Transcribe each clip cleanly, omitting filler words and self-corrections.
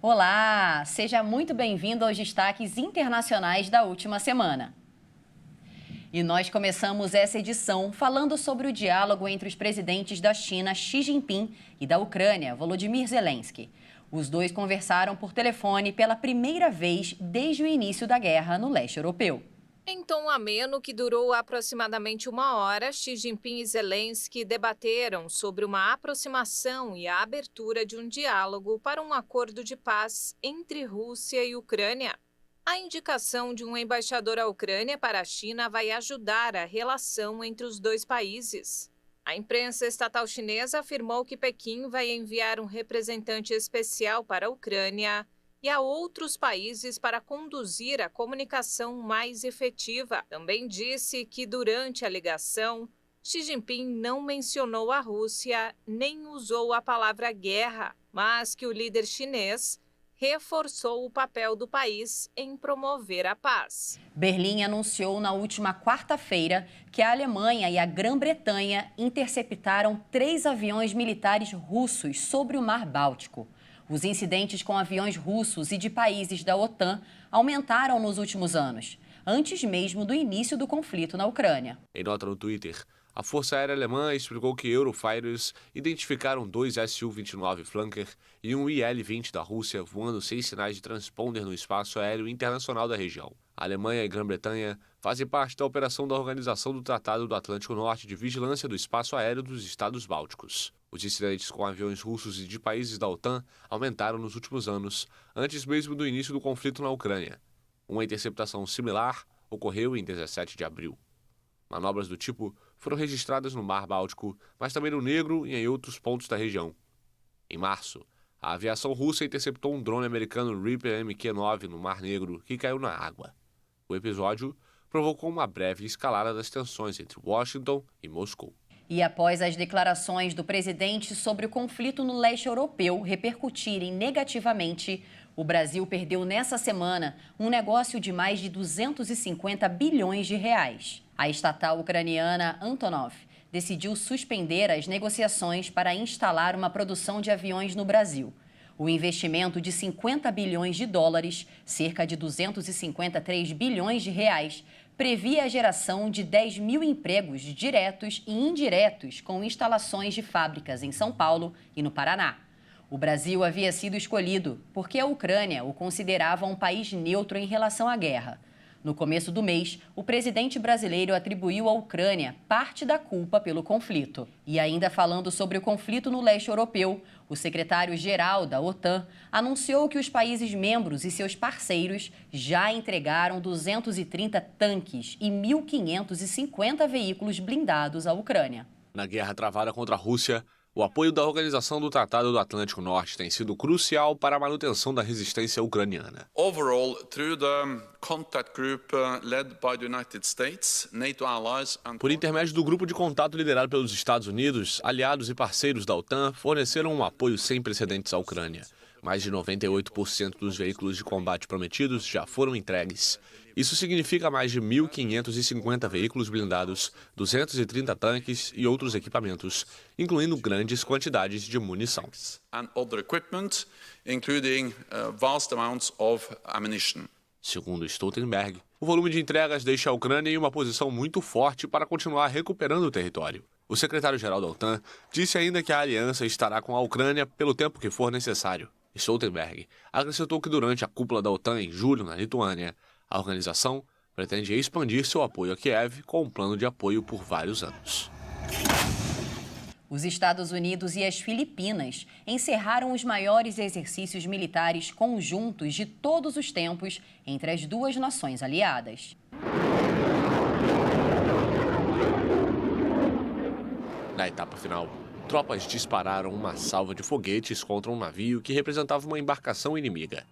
Olá, seja muito bem-vindo aos destaques internacionais da última semana. E nós começamos essa edição falando sobre o diálogo entre os presidentes da China, Xi Jinping, e da Ucrânia, Volodymyr Zelensky. Os dois conversaram por telefone pela primeira vez desde o início da guerra no leste europeu. Em tom ameno que durou aproximadamente 1 hora, Xi Jinping e Zelensky debateram sobre uma aproximação e a abertura de um diálogo para um acordo de paz entre Rússia e Ucrânia. A indicação de um embaixador à Ucrânia para a China vai ajudar a relação entre os dois países. A imprensa estatal chinesa afirmou que Pequim vai enviar um representante especial para a Ucrânia e a outros países para conduzir a comunicação mais efetiva. Também disse que, durante a ligação, Xi Jinping não mencionou a Rússia nem usou a palavra guerra, mas que o líder chinês reforçou o papel do país em promover a paz. Berlim anunciou na última quarta-feira que a Alemanha e a Grã-Bretanha interceptaram 3 aviões militares russos sobre o Mar Báltico. Os incidentes com aviões russos e de países da OTAN aumentaram nos últimos anos, antes mesmo do início do conflito na Ucrânia. Em nota no Twitter, a Força Aérea Alemã explicou que Eurofighters identificaram 2 Su-29 Flanker e um IL-20 da Rússia voando sem sinais de transponder no espaço aéreo internacional da região. A Alemanha e Grã-Bretanha fazem parte da operação da Organização do Tratado do Atlântico Norte de Vigilância do Espaço Aéreo dos Estados Bálticos. Os incidentes com aviões russos e de países da OTAN aumentaram nos últimos anos, antes mesmo do início do conflito na Ucrânia. Uma interceptação similar ocorreu em 17 de abril. Manobras do tipo foram registradas no Mar Báltico, mas também no Negro e em outros pontos da região. Em março, a aviação russa interceptou um drone americano Reaper Mk-9 no Mar Negro, que caiu na água. O episódio provocou uma breve escalada das tensões entre Washington e Moscou. E após as declarações do presidente sobre o conflito no leste europeu repercutirem negativamente, o Brasil perdeu nessa semana um negócio de mais de 250 bilhões de reais. A estatal ucraniana Antonov decidiu suspender as negociações para instalar uma produção de aviões no Brasil. O investimento de 50 bilhões de dólares, cerca de 253 bilhões de reais, previa a geração de 10 mil empregos diretos e indiretos com instalações de fábricas em São Paulo e no Paraná. O Brasil havia sido escolhido porque a Ucrânia o considerava um país neutro em relação à guerra. No começo do mês, o presidente brasileiro atribuiu à Ucrânia parte da culpa pelo conflito. E ainda falando sobre o conflito no leste europeu, o secretário-geral da OTAN anunciou que os países membros e seus parceiros já entregaram 230 tanques e 1.550 veículos blindados à Ucrânia. Na guerra travada contra a Rússia, o apoio da Organização do Tratado do Atlântico Norte tem sido crucial para a manutenção da resistência ucraniana. Overall, through the contact group led by the United States, NATO allies and... Por intermédio do grupo de contato liderado pelos Estados Unidos, aliados e parceiros da OTAN forneceram um apoio sem precedentes à Ucrânia. Mais de 98% dos veículos de combate prometidos já foram entregues. Isso significa mais de 1.550 veículos blindados, 230 tanques e outros equipamentos, incluindo grandes quantidades de munição. and other equipment, including vast amounts of ammunition. Segundo Stoltenberg, o volume de entregas deixa a Ucrânia em uma posição muito forte para continuar recuperando o território. O secretário-geral da OTAN disse ainda que a aliança estará com a Ucrânia pelo tempo que for necessário. Stoltenberg acrescentou que durante a cúpula da OTAN em julho na Lituânia, a organização pretende expandir seu apoio a Kiev com um plano de apoio por vários anos. Os Estados Unidos e as Filipinas encerraram os maiores exercícios militares conjuntos de todos os tempos entre as duas nações aliadas. Na etapa final, tropas dispararam uma salva de foguetes contra um navio que representava uma embarcação inimiga.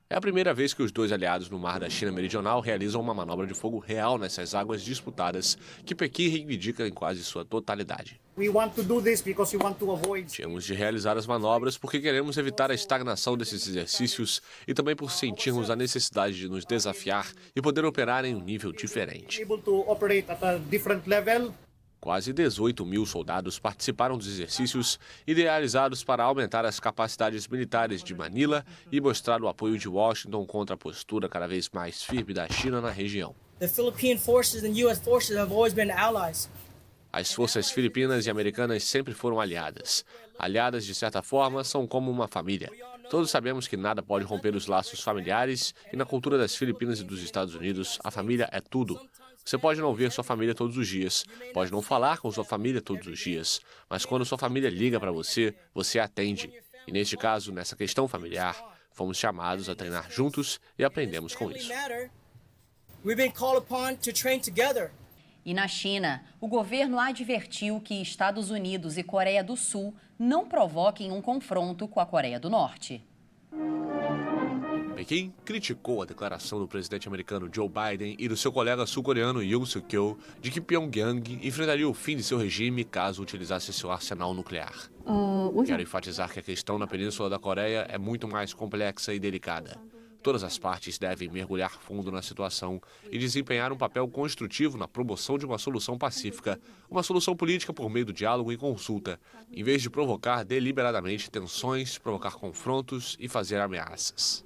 É a primeira vez que os dois aliados no mar da China Meridional realizam uma manobra de fogo real nessas águas disputadas, que Pequim reivindica em quase sua totalidade. Tínhamos de realizar as manobras porque queremos evitar a estagnação desses exercícios e também por sentirmos a necessidade de nos desafiar e poder operar em um nível diferente. Quase 18 mil soldados participaram dos exercícios idealizados para aumentar as capacidades militares de Manila e mostrar o apoio de Washington contra a postura cada vez mais firme da China na região. The Philippine forces and U.S. forces have always been allies. As forças filipinas e americanas sempre foram aliadas. Aliadas, de certa forma, são como uma família. Todos sabemos que nada pode romper os laços familiares e na cultura das Filipinas e dos Estados Unidos, a família é tudo. Você pode não ver sua família todos os dias, pode não falar com sua família todos os dias, mas quando sua família liga para você, você atende. E neste caso, nessa questão familiar, fomos chamados a treinar juntos e aprendemos com isso. E na China, o governo advertiu que Estados Unidos e Coreia do Sul não provoquem um confronto com a Coreia do Norte. Pequim criticou a declaração do presidente americano Joe Biden e do seu colega sul-coreano Yoon Suk-yeol de que Pyongyang enfrentaria o fim de seu regime caso utilizasse seu arsenal nuclear. Quero enfatizar que a questão na Península da Coreia é muito mais complexa e delicada. Todas as partes devem mergulhar fundo na situação e desempenhar um papel construtivo na promoção de uma solução pacífica, uma solução política por meio do diálogo e consulta, em vez de provocar deliberadamente tensões, provocar confrontos e fazer ameaças.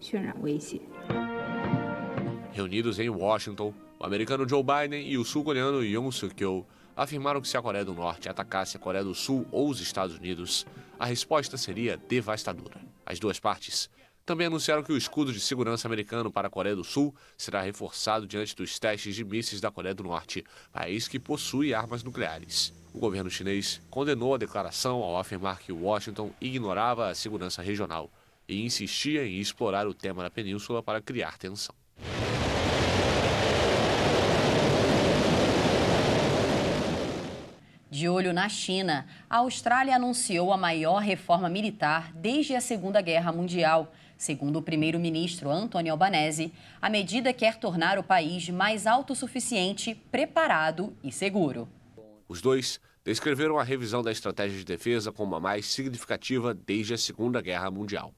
Reunidos em Washington, o americano Joe Biden e o sul-coreano Yoon Suk-yeol afirmaram que se a Coreia do Norte atacasse a Coreia do Sul ou os Estados Unidos, a resposta seria devastadora. As duas partes também anunciaram que o escudo de segurança americano para a Coreia do Sul será reforçado diante dos testes de mísseis da Coreia do Norte, país que possui armas nucleares. O governo chinês condenou a declaração ao afirmar que Washington ignorava a segurança regional e insistia em explorar o tema da península para criar tensão. De olho na China, a Austrália anunciou a maior reforma militar desde a Segunda Guerra Mundial. Segundo o primeiro-ministro Anthony Albanese, a medida quer tornar o país mais autossuficiente, preparado e seguro. Os dois descreveram a revisão da estratégia de defesa como a mais significativa desde a Segunda Guerra Mundial.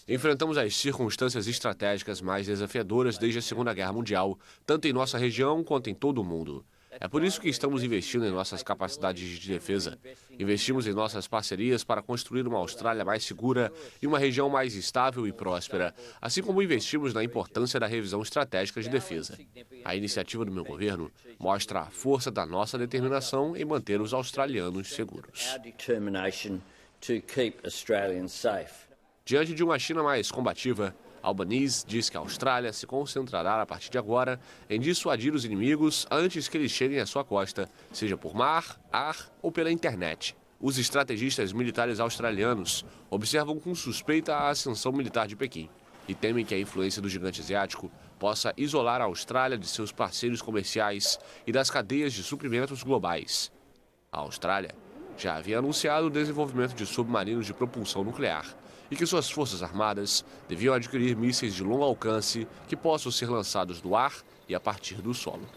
Enfrentamos as circunstâncias estratégicas mais desafiadoras desde a Segunda Guerra Mundial, tanto em nossa região quanto em todo o mundo. É por isso que estamos investindo em nossas capacidades de defesa. Investimos em nossas parcerias para construir uma Austrália mais segura e uma região mais estável e próspera, assim como investimos na importância da revisão estratégica de defesa. A iniciativa do meu governo mostra a força da nossa determinação em manter os australianos seguros. Diante de uma China mais combativa, Albanese diz que a Austrália se concentrará a partir de agora em dissuadir os inimigos antes que eles cheguem à sua costa, seja por mar, ar ou pela internet. Os estrategistas militares australianos observam com suspeita a ascensão militar de Pequim e temem que a influência do gigante asiático possa isolar a Austrália de seus parceiros comerciais e das cadeias de suprimentos globais. A Austrália já havia anunciado o desenvolvimento de submarinos de propulsão nuclear e que suas forças armadas deviam adquirir mísseis de longo alcance que possam ser lançados do ar e a partir do solo.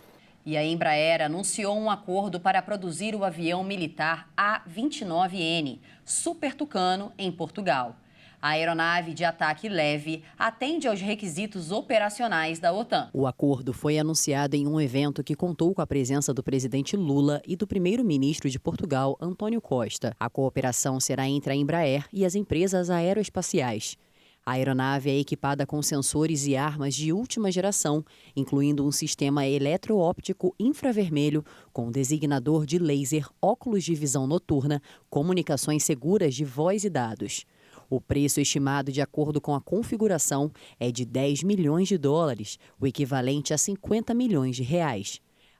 E a Embraer anunciou um acordo para produzir o avião militar A-29N, Super Tucano, em Portugal. A aeronave de ataque leve atende aos requisitos operacionais da OTAN. O acordo foi anunciado em um evento que contou com a presença do presidente Lula e do primeiro-ministro de Portugal, António Costa. A cooperação será entre a Embraer e as empresas aeroespaciais. A aeronave é equipada com sensores e armas de última geração, incluindo um sistema eletroóptico infravermelho com designador de laser, óculos de visão noturna, comunicações seguras de voz e dados. O preço estimado de acordo com a configuração é de $10 milhões, o equivalente a R$50 milhões.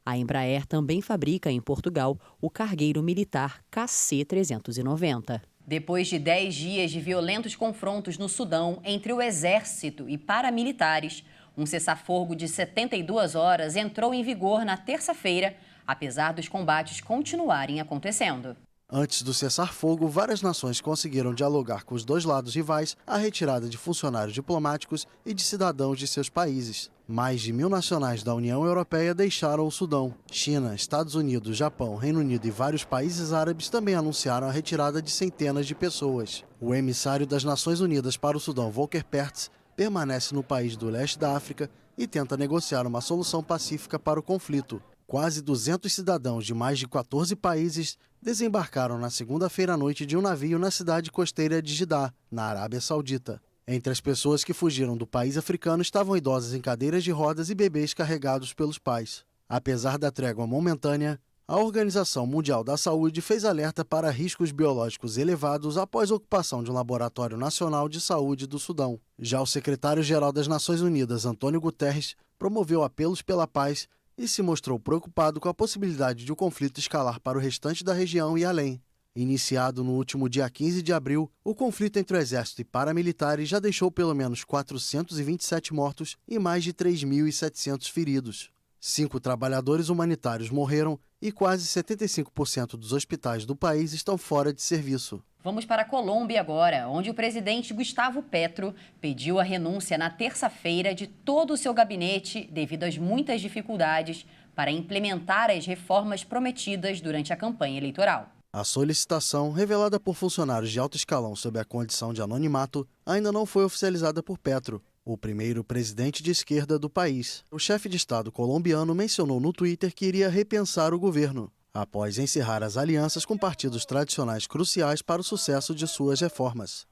A Embraer também fabrica em Portugal o cargueiro militar KC-390. Depois de 10 dias de violentos confrontos no Sudão entre o exército e paramilitares, um cessar-fogo de 72 horas entrou em vigor na terça-feira, apesar dos combates continuarem acontecendo. Antes do cessar-fogo, várias nações conseguiram dialogar com os dois lados rivais a retirada de funcionários diplomáticos e de cidadãos de seus países. Mais de 1.000 nacionais da União Europeia deixaram o Sudão. China, Estados Unidos, Japão, Reino Unido e vários países árabes também anunciaram a retirada de centenas de pessoas. O emissário das Nações Unidas para o Sudão, Volker Perthes, permanece no país do leste da África e tenta negociar uma solução pacífica para o conflito. Quase 200 cidadãos de mais de 14 países desembarcaram na segunda-feira à noite de um navio na cidade costeira de Jeddah, na Arábia Saudita. Entre as pessoas que fugiram do país africano estavam idosas em cadeiras de rodas e bebês carregados pelos pais. Apesar da trégua momentânea, a Organização Mundial da Saúde fez alerta para riscos biológicos elevados após a ocupação de um laboratório nacional de saúde do Sudão. Já o secretário-geral das Nações Unidas, Antônio Guterres, promoveu apelos pela paz e se mostrou preocupado com a possibilidade de o conflito escalar para o restante da região e além. Iniciado no último dia 15 de abril, o conflito entre o exército e paramilitares já deixou pelo menos 427 mortos e mais de 3.700 feridos. 5 trabalhadores humanitários morreram e quase 75% dos hospitais do país estão fora de serviço. Vamos para a Colômbia agora, onde o presidente Gustavo Petro pediu a renúncia na terça-feira de todo o seu gabinete devido às muitas dificuldades para implementar as reformas prometidas durante a campanha eleitoral. A solicitação, revelada por funcionários de alto escalão sob a condição de anonimato, ainda não foi oficializada por Petro, o primeiro presidente de esquerda do país. O chefe de Estado colombiano mencionou no Twitter que iria repensar o governo, após encerrar as alianças com partidos tradicionais cruciais para o sucesso de suas reformas.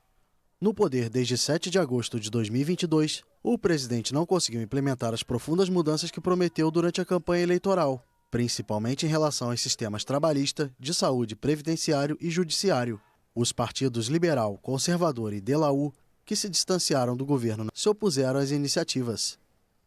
No poder desde 7 de agosto de 2022, o presidente não conseguiu implementar as profundas mudanças que prometeu durante a campanha eleitoral, principalmente em relação aos sistemas trabalhista, de saúde, previdenciário e judiciário. Os partidos Liberal, Conservador e Delaú, que se distanciaram do governo, se opuseram às iniciativas.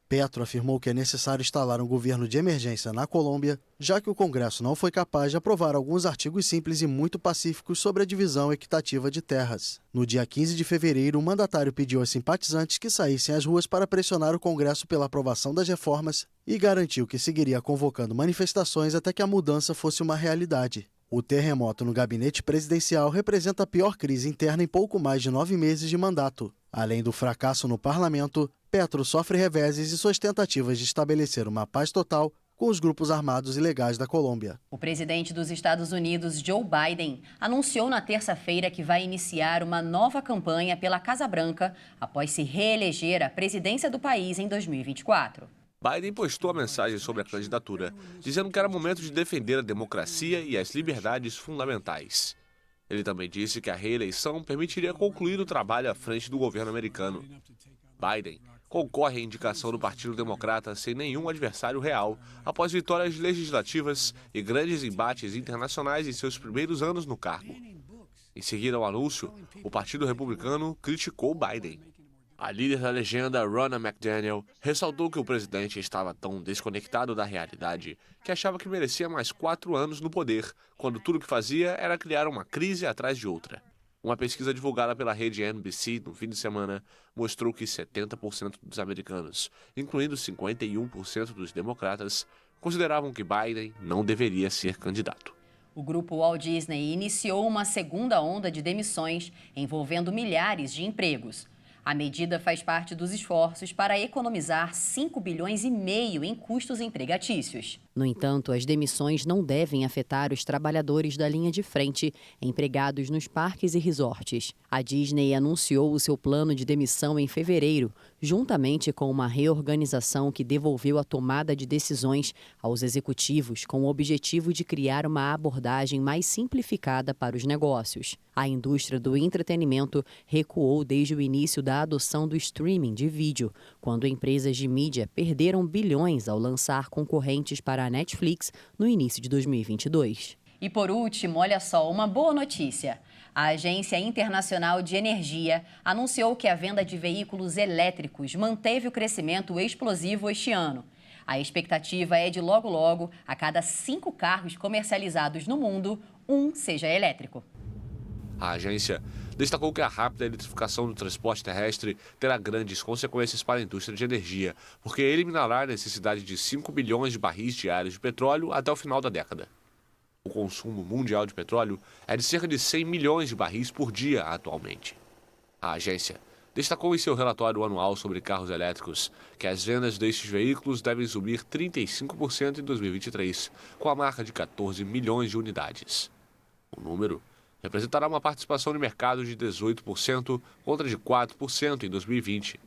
Petro afirmou que é necessário instalar um governo de emergência na Colômbia, já que o Congresso não foi capaz de aprovar alguns artigos simples e muito pacíficos sobre a divisão equitativa de terras. No dia 15 de fevereiro, o mandatário pediu aos simpatizantes que saíssem às ruas para pressionar o Congresso pela aprovação das reformas e garantiu que seguiria convocando manifestações até que a mudança fosse uma realidade. O terremoto no gabinete presidencial representa a pior crise interna em pouco mais de 9 meses de mandato. Além do fracasso no parlamento, Petro sofre reveses e suas tentativas de estabelecer uma paz total com os grupos armados ilegais da Colômbia. O presidente dos Estados Unidos, Joe Biden, anunciou na terça-feira que vai iniciar uma nova campanha pela Casa Branca após se reeleger à presidência do país em 2024. Biden postou a mensagem sobre a candidatura, dizendo que era momento de defender a democracia e as liberdades fundamentais. Ele também disse que a reeleição permitiria concluir o trabalho à frente do governo americano. Biden concorre à indicação do Partido Democrata sem nenhum adversário real, após vitórias legislativas e grandes embates internacionais em seus primeiros anos no cargo. Em seguida ao anúncio, o Partido Republicano criticou Biden. A líder da legenda, Ronna McDaniel, ressaltou que o presidente estava tão desconectado da realidade que achava que merecia mais 4 anos no poder, quando tudo o que fazia era criar uma crise atrás de outra. Uma pesquisa divulgada pela rede NBC no fim de semana mostrou que 70% dos americanos, incluindo 51% dos democratas, consideravam que Biden não deveria ser candidato. O grupo Walt Disney iniciou uma segunda onda de demissões envolvendo milhares de empregos. A medida faz parte dos esforços para economizar 5,5 bilhões em custos empregatícios. No entanto, as demissões não devem afetar os trabalhadores da linha de frente empregados nos parques e resorts. A Disney anunciou o seu plano de demissão em fevereiro, juntamente com uma reorganização que devolveu a tomada de decisões aos executivos com o objetivo de criar uma abordagem mais simplificada para os negócios. A indústria do entretenimento recuou desde o início da adoção do streaming de vídeo, quando empresas de mídia perderam bilhões ao lançar concorrentes para a Netflix no início de 2022. E por último, olha só, uma boa notícia. A Agência Internacional de Energia anunciou que a venda de veículos elétricos manteve o crescimento explosivo este ano. A expectativa é de logo, a cada 5 carros comercializados no mundo, 1 seja elétrico. A agência destacou que a rápida eletrificação do transporte terrestre terá grandes consequências para a indústria de energia, porque eliminará a necessidade de 5 bilhões de barris diários de petróleo até o final da década. O consumo mundial de petróleo é de cerca de 100 milhões de barris por dia atualmente. A agência destacou em seu relatório anual sobre carros elétricos que as vendas destes veículos devem subir 35% em 2023, com a marca de 14 milhões de unidades. O número representará uma participação de mercado de 18% contra de 4% em 2020.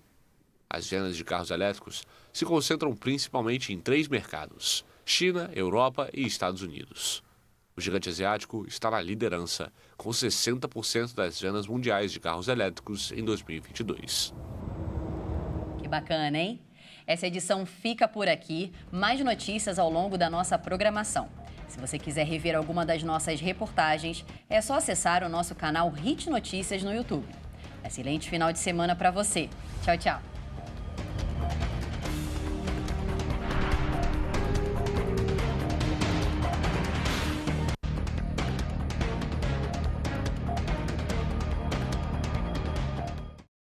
As vendas de carros elétricos se concentram principalmente em 3 mercados: China, Europa e Estados Unidos. O gigante asiático está na liderança, com 60% das vendas mundiais de carros elétricos em 2022. Que bacana, hein? Essa edição fica por aqui. Mais notícias ao longo da nossa programação. Se você quiser rever alguma das nossas reportagens, é só acessar o nosso canal Hit Notícias no YouTube. Excelente final de semana para você. Tchau, tchau.